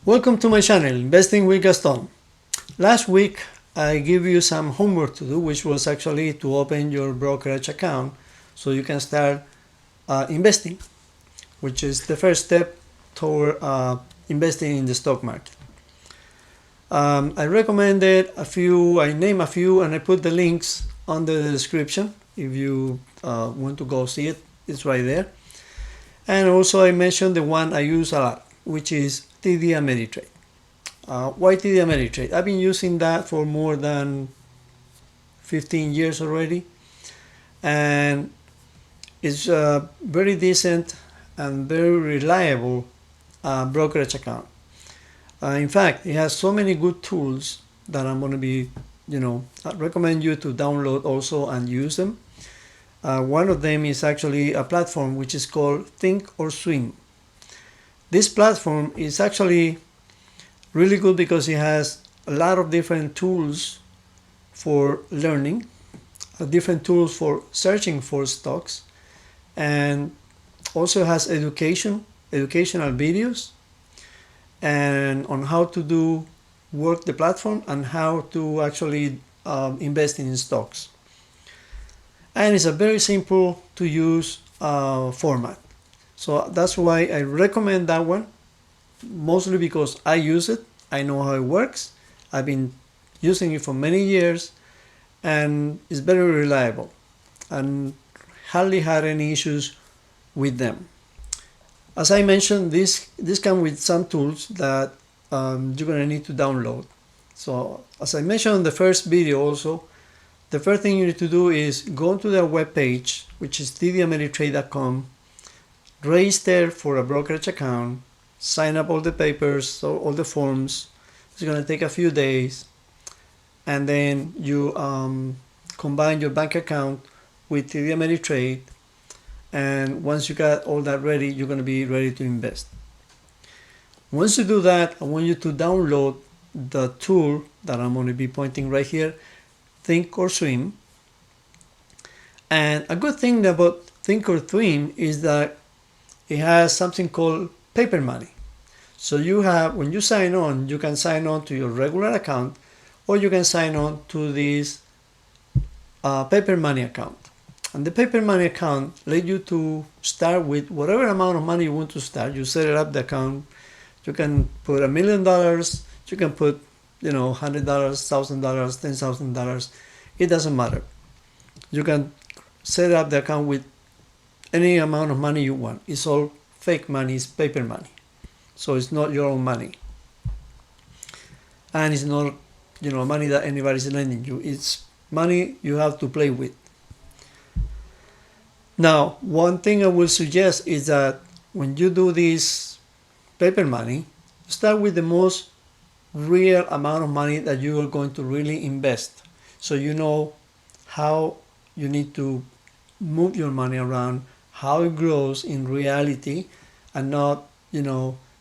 Welcome to my channel, Investing with Gaston. Last week I gave you some homework to do, which was actually to open your brokerage account so you can start investing, which is the first step toward investing in the stock market. I recommended a few, I named a few, and I put the links under the description. If you want to go see it, it's right there. And also I mentioned the one I use a lot, which is TD Ameritrade. Why TD Ameritrade? I've been using that for more than 15 years already, and it's a very decent and very reliable brokerage account. In fact, it has so many good tools that I'm going to be, I recommend you to download also and use them. One of them is actually a platform which is called Think or Swim. This platform is actually really good because it has a lot of different tools for learning, different tools for searching for stocks, and also has educational videos and on how to work the platform and how to actually invest in stocks. And it's a very simple to use format. So that's why I recommend that one, mostly because I use it, I know how it works, I've been using it for many years, and it's very reliable and hardly had any issues with them. As I mentioned, this comes with some tools that you're going to need to download. So as I mentioned in the first video also, the first thing you need to do is go to their webpage, which is tdameritrade.com, register for a brokerage account, sign up all the papers, so all the forms. It's going to take a few days, and then you combine your bank account with TD Ameritrade, and once you got all that ready, you're going to be ready to invest. Once you do that, I want you to download the tool that I'm going to be pointing right here, Think or Swim. And a good thing about Think or Swim is that it has something called paper money. So when you sign on, you can sign on to your regular account, or you can sign on to this paper money account. And the paper money account lets you to start with whatever amount of money you want to start. You set it up the account. You can put $1 million. You can put, $100, $1,000, $10,000. It doesn't matter. You can set up the account with any amount of money you want. It's all fake money. It's paper money. So it's not your own money. And it's not, money that anybody's lending you. It's money you have to play with. Now, one thing I will suggest is that when you do this paper money, start with the most real amount of money that you are going to really invest. So you know how you need to move your money around, how it grows in reality, and not,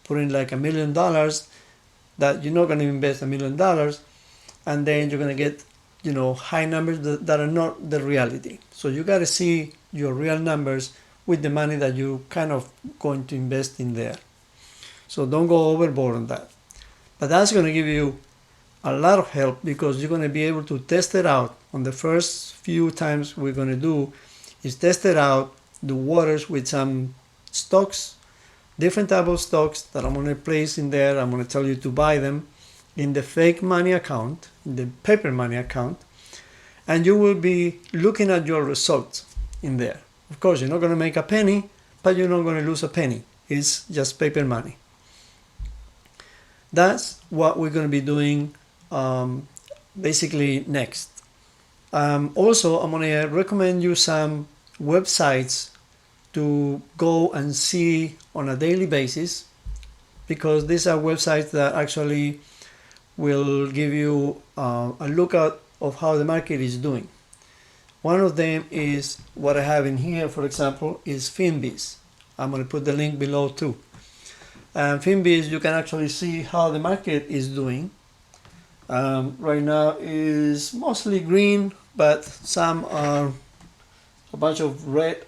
putting like $1 million that you're not going to invest $1 million, and then you're going to get high numbers that are not the reality. So you got to see your real numbers with the money that you kind of going to invest in there. So don't go overboard on that. But that's going to give you a lot of help because you're going to be able to test it out. On the first few times we're going to do is test it out, the waters with some stocks, different type of stocks that I'm going to place in there. I'm going to tell you to buy them in the fake money account, in the paper money account, and you will be looking at your results in there. Of course, you're not going to make a penny, but you're not going to lose a penny. It's just paper money. That's what we're going to be doing basically next. Also, I'm going to recommend you some websites to go and see on a daily basis, because these are websites that actually will give you a lookout of how the market is doing. One of them is what I have in here, for example, is Finbiz. I'm going to put the link below too. Finbiz, you can actually see how the market is doing. Right now is mostly green, but some are a bunch of red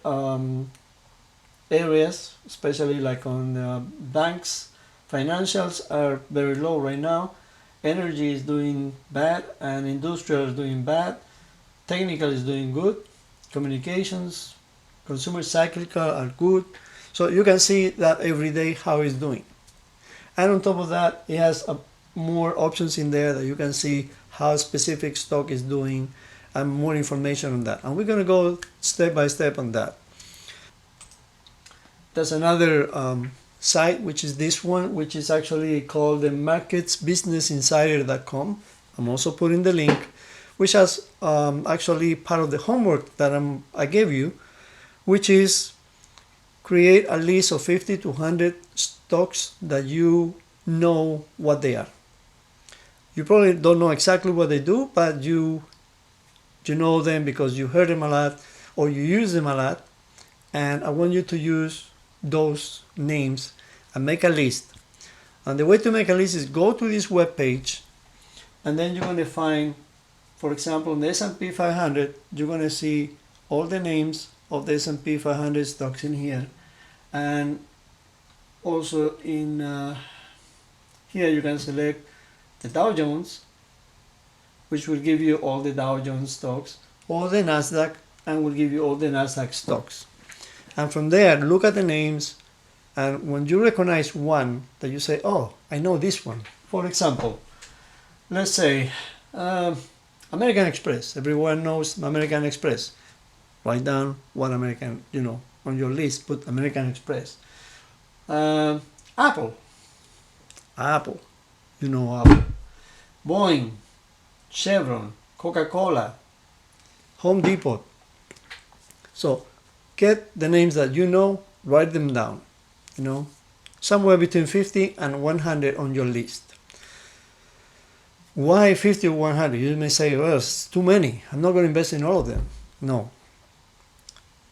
areas, especially like on banks. Financials are very low right now. Energy is doing bad, and industrial is doing bad. Technical is doing good. Communications, consumer cyclical are good. So you can see that every day how it's doing. And on top of that, it has more options in there that you can see how specific stock is doing and more information on that. And we're going to go step by step on that. There's another site, which is this one, which is actually called the marketsbusinessinsider.com. I'm also putting the link, which has actually part of the homework that I gave you, which is create a list of 50 to 100 stocks that you know what they are. You probably don't know exactly what they do, but you know them because you heard them a lot or you use them a lot. And I want you to use those names and make a list. And the way to make a list is go to this web page, and then you're going to find, for example, in the S&P 500, you're going to see all the names of the S&P 500 stocks in here. And also in here you can select the Dow Jones, which will give you all the Dow Jones stocks, or the Nasdaq, and will give you all the Nasdaq stocks. And from there, look at the names, and when you recognize one that you say, oh, I know this one. For example, let's say American Express. Everyone knows American Express. Write down what American, on your list, put American Express. Apple. Apple. Apple. Boeing, Chevron, Coca-Cola, Home Depot. So get the names that you know, write them down, somewhere between 50 and 100 on your list. Why 50 or 100? You may say, well, it's too many. I'm not going to invest in all of them. No.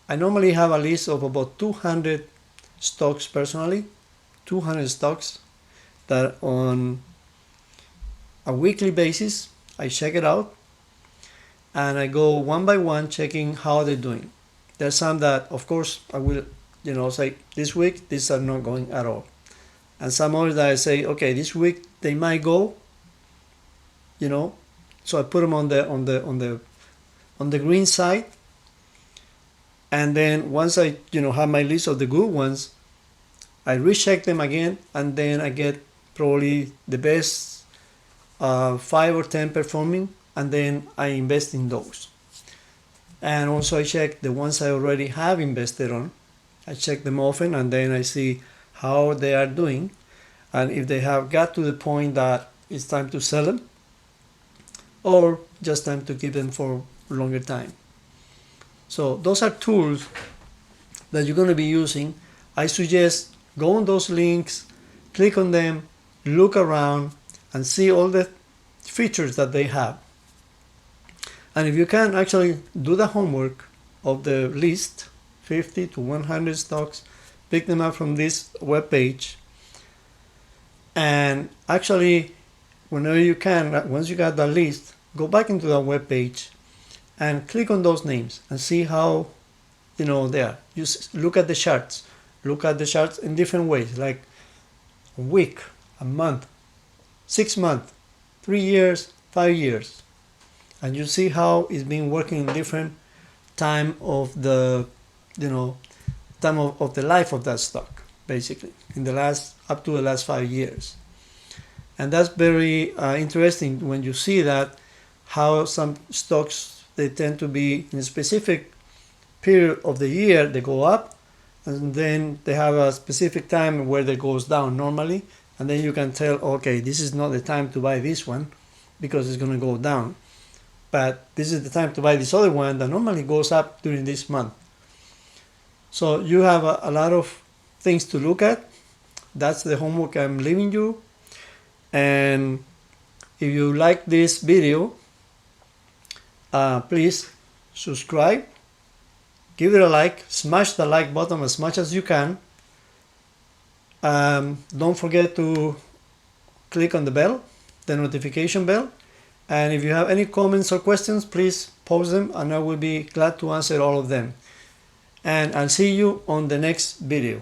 I normally have a list of about 200 stocks personally, 200 stocks that on a weekly basis, I check it out and I go one by one checking how they're doing. There's some that, of course, I will, say this week, these are not going at all. And some others that I say, okay, this week they might go, so I put them on the green side. And then once I, have my list of the good ones, I recheck them again, and then I get probably the best 5 or 10 performing, and then I invest in those. And also I check the ones I already have invested on. I check them often, and then I see how they are doing, and if they have got to the point that it's time to sell them, or just time to keep them for a longer time. So those are tools that you're going to be using. I suggest go on those links, click on them, look around, and see all the features that they have. And if you can actually do the homework of the list, 50 to 100 stocks, pick them up from this web page, and actually, whenever you can, once you got that list, go back into that web page and click on those names and see how, they are. You look at the charts. Look at the charts in different ways, like a week, a month, 6 months, 3 years, 5 years. And you see how it's been working in different time of the, time of the life of that stock, basically, up to the last 5 years. And that's very interesting when you see that, how some stocks, they tend to be in a specific period of the year, they go up, and then they have a specific time where they goes down normally, and then you can tell, okay, this is not the time to buy this one because it's going to go down, but this is the time to buy this other one that normally goes up during this month. So you have a lot of things to look at. That's the homework I'm leaving you. And if you like this video, please subscribe, give it a like, smash the like button as much as you can. Don't forget to click on the bell, the notification bell. And if you have any comments or questions, please post them and I will be glad to answer all of them. And I'll see you on the next video.